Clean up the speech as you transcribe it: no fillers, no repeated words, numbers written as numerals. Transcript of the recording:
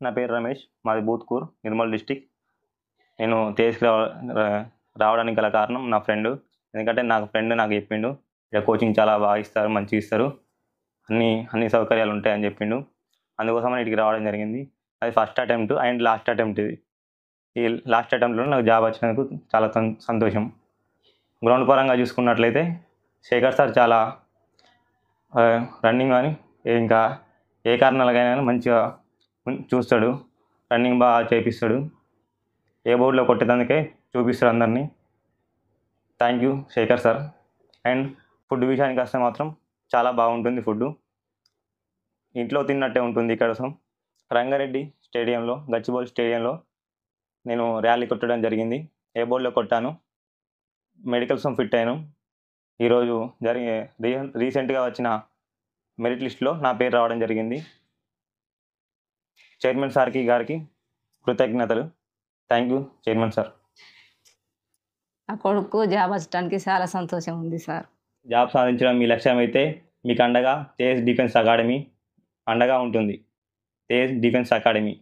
నా పేరు రమేష్. మాది బూత్కూర్, నిర్మల్ డిస్టిక్. నేను తేజ్‌కి రావడానికి గల కారణం నా ఫ్రెండు. ఎందుకంటే నాకు చెప్పిండు, "ఇక్కడ కోచింగ్ చాలా బాగా ఇస్తారు, మంచిగా ఇస్తారు. అన్ని సౌకర్యాలు ఉంటాయని" చెప్పిండు. అందుకోసమని ఇక్కడికి రావడం జరిగింది. అది first attempt and last attempt ఇది. ఈ లాస్ట్ అటెంప్ట్‌లో నాకు జాబ్ వచ్చినందుకు చాలా సంతోషం. గ్రౌండ్ పరంగా చూసుకున్నట్లయితే శేఖర్ సార్ చాలా రన్నింగ్ కానీ ఇంకా ఏ కారణాలకైనా మంచిగా చూస్తాడు. రన్నింగ్ బాగా చేపిస్తాడు. ఏ బోర్డులో కొట్టేదానికే చూపిస్తాడు అందరినీ. Thank you Shekhar sir. And food విషయానికి వస్తే మాత్రం చాలా బాగుంటుంది ఫుడ్డు. ఇంట్లో తిన్నట్టే ఉంటుంది. ఇక్కడ రంగారెడ్డి స్టేడియంలో, గచ్చిబౌలి స్టేడియంలో నేను ర్యాలీ కొట్టడం జరిగింది. ఏ బోర్డులో కొట్టాను. మెడికల్స్ ఫిట్ అయ్యాను. ఈరోజు రీసెంట్గా వచ్చిన మెరిట్ లిస్ట్లో నా పేరు రావడం జరిగింది. చైర్మన్ గారికి కృతజ్ఞతలు. Thank you chairman sir. నా కొడుకు జాబ్ వచ్చడానికి చాలా సంతోషం ఉంది సార్. జాబ్ సాధించడం మీ లక్ష్యం అయితే మీకు అండగా తేజ్ డిఫెన్స్ అకాడమీ అండగా ఉంటుంది. Tej defence academy